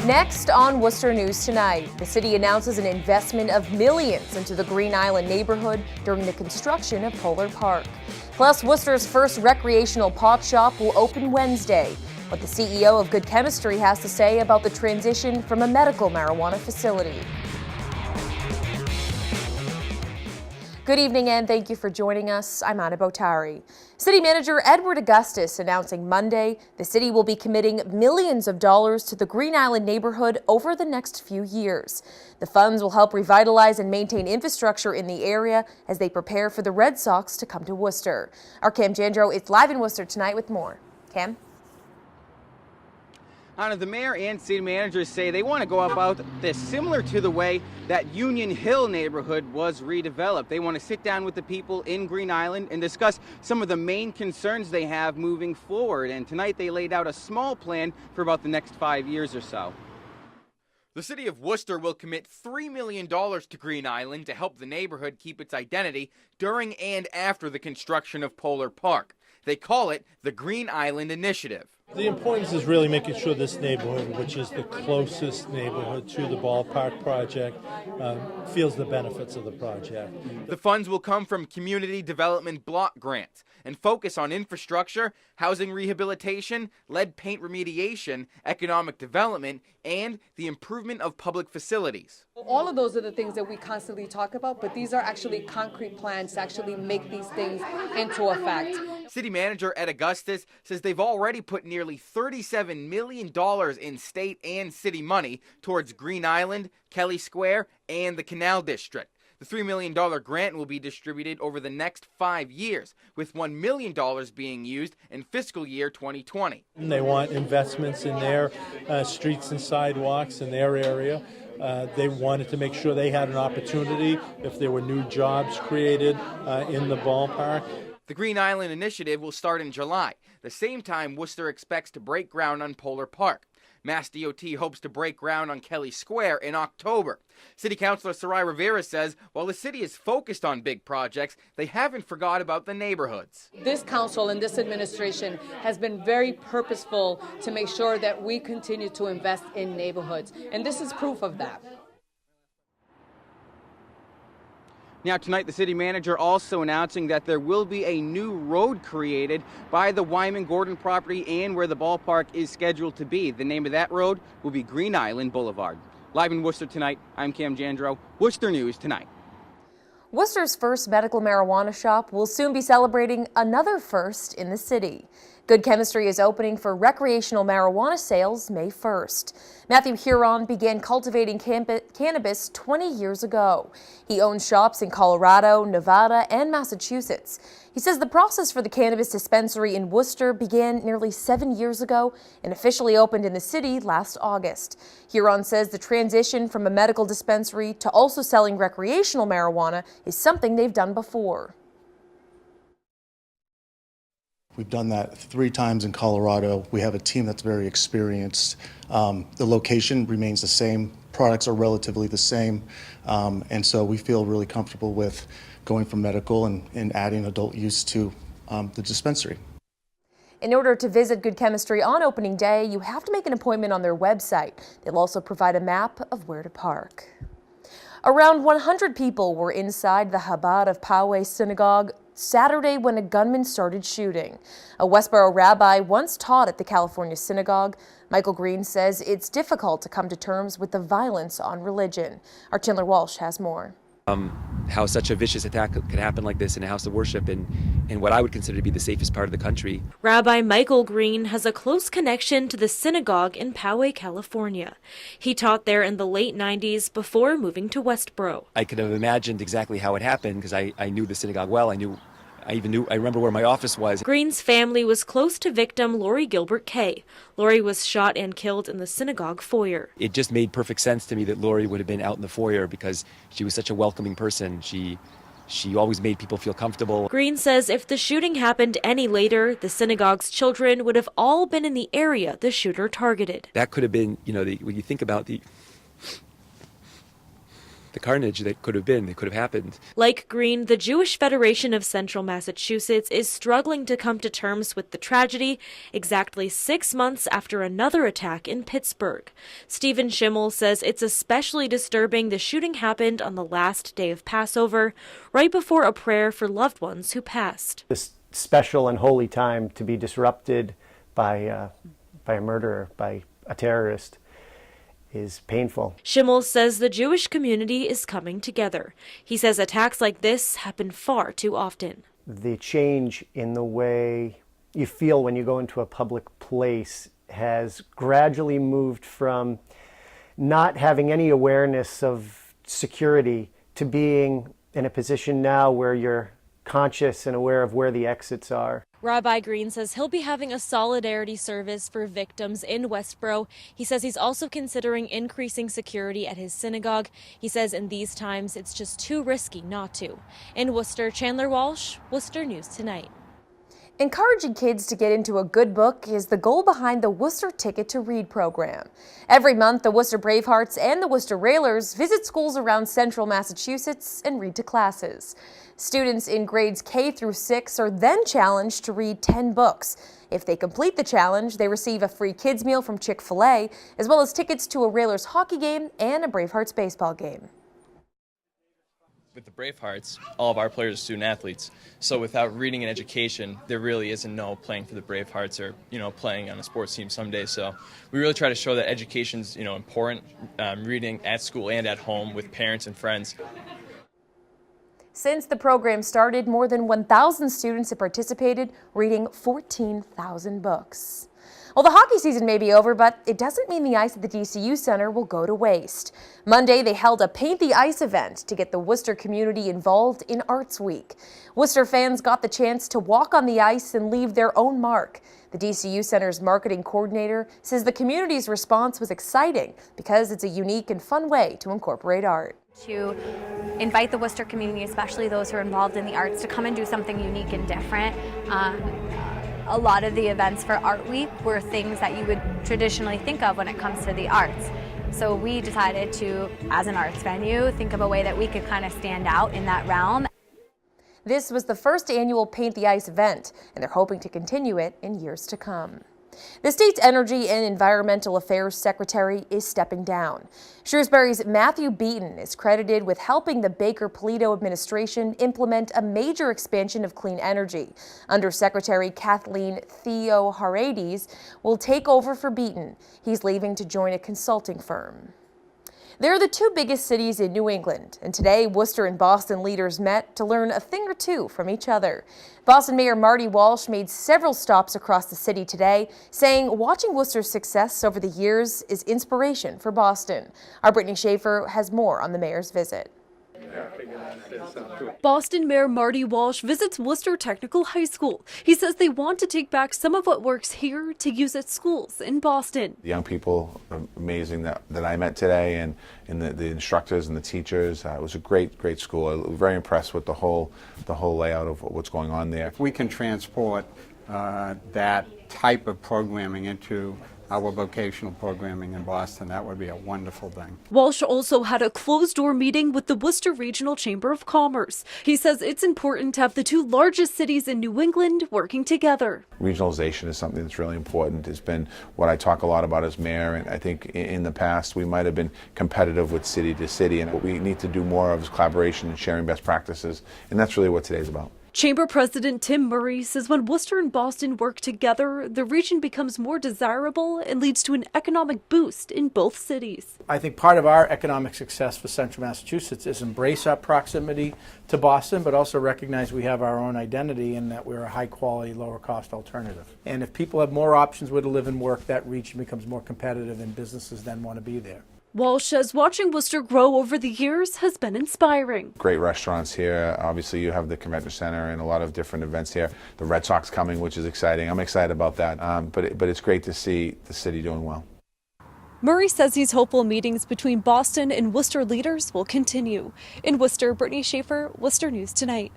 Next on Worcester News Tonight, the city announces an investment of millions into the Green Island neighborhood during the construction of Polar Park. Plus, Worcester's first recreational pot shop will open Wednesday. What the CEO of Good Chemistry has to say about the transition from a medical marijuana facility. Good evening and thank you for joining us. I'm Anna Botari. City Manager Edward Augustus announcing Monday the city will be committing millions of dollars to the Green Island neighborhood over the next few years. The funds will help revitalize and maintain infrastructure in the area as they prepare for the Red Sox to come to Worcester. Our Cam Jandro is live in Worcester tonight with more. Cam? Anna, the mayor and city managers say they want to go about this similar to the way that Union Hill neighborhood was redeveloped. They want to sit down with the people in Green Island and discuss some of the main concerns they have moving forward. And tonight they laid out a small plan for about the next 5 years or so. The city of Worcester will commit $3 million to Green Island to help the neighborhood keep its identity during and after the construction of Polar Park. They call it the Green Island Initiative. The importance is really making sure this neighborhood, which is the closest neighborhood to the ballpark project, feels the benefits of the project. The funds will come from community development block grants and focus on infrastructure, housing rehabilitation, lead paint remediation, economic development, and the improvement of public facilities. All of those are the things that we constantly talk about, but these are actually concrete plans to actually make these things into effect. City Manager Ed Augustus says they've already put nearly $37 million in state and city money towards Green Island, Kelly Square, and the Canal District. The $3 million grant will be distributed over the next 5 years, with $1 million being used in fiscal year 2020. They want investments in their streets and sidewalks in their area. They wanted to make sure they had an opportunity if there were new jobs created in the ballpark. The Green Island Initiative will start in July, the same time Worcester expects to break ground on Polar Park. Mass DOT hopes to break ground on Kelly Square in October. City Councilor Sarai Rivera says while the city is focused on big projects, they haven't forgot about the neighborhoods. This council and this administration has been very purposeful to make sure that we continue to invest in neighborhoods, and this is proof of that. Now tonight, the city manager also announcing that there will be a new road created by the Wyman Gordon property and where the ballpark is scheduled to be. The name of that road will be Green Island Boulevard. Live in Worcester tonight, I'm Cam Jandro, Worcester News Tonight. Worcester's first medical marijuana shop will soon be celebrating another first in the city. Good Chemistry is opening for recreational marijuana sales May 1st. Matthew Huron began cultivating cannabis 20 years ago. He owns shops in Colorado, Nevada, and Massachusetts. He says the process for the cannabis dispensary in Worcester began nearly 7 years ago and officially opened in the city last August. Huron says the transition from a medical dispensary to also selling recreational marijuana is something they've done before. We've done that 3 times in Colorado. We have a team that's very experienced. The location remains the same. Products are relatively the same. And so we feel really comfortable with going from medical and adding adult use to the dispensary. In order to visit Good Chemistry on opening day, you have to make an appointment on their website. They'll also provide a map of where to park. Around 100 people were inside the Chabad of Poway Synagogue Saturday when a gunman started shooting. A Westboro rabbi once taught at the California Synagogue. Michael Green says it's difficult to come to terms with the violence on religion. Our Chandler Walsh has more. How such a vicious attack could happen like this in a house of worship in what I would consider to be the safest part of the country. Rabbi Michael Green has a close connection to the synagogue in Poway, California. He taught there in the late 90s before moving to Westboro. I could have imagined exactly how it happened because I knew the synagogue well. I remember where my office was. Green's family was close to victim Lori Gilbert Kay. Lori was shot and killed in the synagogue foyer. It just made perfect sense to me that Lori would have been out in the foyer because she was such a welcoming person. She always made people feel comfortable. Green says if the shooting happened any later, the synagogue's children would have all been in the area the shooter targeted. That could have been, when you think about the carnage that could have been, that could have happened. Like Green, the Jewish Federation of Central Massachusetts is struggling to come to terms with the tragedy exactly 6 months after another attack in Pittsburgh. Stephen Schimmel says it's especially disturbing the shooting happened on the last day of Passover, right before a prayer for loved ones who passed. This special and holy time to be disrupted by a murderer, by a terrorist, is painful. Schimmel says the Jewish community is coming together. He says attacks like this happen far too often. The change in the way you feel when you go into a public place has gradually moved from not having any awareness of security to being in a position now where you're conscious and aware of where the exits are. Rabbi Green says he'll be having a solidarity service for victims in Westboro. He says he's also considering increasing security at his synagogue. He says in these times it's just too risky not to. In Worcester, Chandler Walsh, Worcester News Tonight. Encouraging kids to get into a good book is the goal behind the Worcester Ticket to Read program. Every month, the Worcester Bravehearts and the Worcester Railers visit schools around central Massachusetts and read to classes. Students in grades K through 6 are then challenged to read 10 books. If they complete the challenge, they receive a free kids meal from Chick-fil-A, as well as tickets to a Railers hockey game and a Bravehearts baseball game. With the Bravehearts, all of our players are student athletes. So without reading and education, there really isn't no playing for the Bravehearts or, playing on a sports team someday. So we really try to show that education's, important, reading at school and at home with parents and friends. Since the program started, more than 1,000 students have participated, reading 14,000 books. Well, the hockey season may be over, but it doesn't mean the ice at the DCU Center will go to waste. Monday, they held a Paint the Ice event to get the Worcester community involved in Arts Week. Worcester fans got the chance to walk on the ice and leave their own mark. The DCU Center's marketing coordinator says the community's response was exciting because it's a unique and fun way to incorporate art. To invite the Worcester community, especially those who are involved in the arts, to come and do something unique and different. A lot of the events for Art Week were things that you would traditionally think of when it comes to the arts. So we decided to, as an arts venue, think of a way that we could kind of stand out in that realm. This was the first annual Paint the Ice event, and they're hoping to continue it in years to come. The state's Energy and Environmental Affairs Secretary is stepping down. Shrewsbury's Matthew Beaton is credited with helping the Baker-Polito administration implement a major expansion of clean energy. Undersecretary Kathleen Theoharides will take over for Beaton. He's leaving to join a consulting firm. They're the two biggest cities in New England, and today Worcester and Boston leaders met to learn a thing or two from each other. Boston Mayor Marty Walsh made several stops across the city today, saying watching Worcester's success over the years is inspiration for Boston. Our Brittany Schaefer has more on the mayor's visit. Boston Mayor Marty Walsh visits Worcester Technical High School. He says they want to take back some of what works here to use at schools in Boston. The young people, amazing that I met today, and the instructors and the teachers. It was a great school. I was very impressed with the whole layout of what's going on there. If we can transport that type of programming into our vocational programming in Boston, that would be a wonderful thing. Walsh also had a closed-door meeting with the Worcester Regional Chamber of Commerce. He says it's important to have the two largest cities in New England working together. Regionalization is something that's really important. It's been what I talk a lot about as mayor, and I think in the past we might have been competitive with city to city, and what we need to do more of is collaboration and sharing best practices, and that's really what today's about. Chamber President Tim Murray says when Worcester and Boston work together, the region becomes more desirable and leads to an economic boost in both cities. I think part of our economic success for Central Massachusetts is embrace our proximity to Boston, but also recognize we have our own identity and that we're a high-quality, lower-cost alternative. And if people have more options where to live and work, that region becomes more competitive and businesses then want to be there. Walsh says watching Worcester grow over the years has been inspiring. Great restaurants here. Obviously, you have the convention center and a lot of different events here. The Red Sox coming, which is exciting. I'm excited about that. But it's great to see the city doing well. Murray says he's hopeful meetings between Boston and Worcester leaders will continue. In Worcester, Brittany Schaefer, Worcester News Tonight.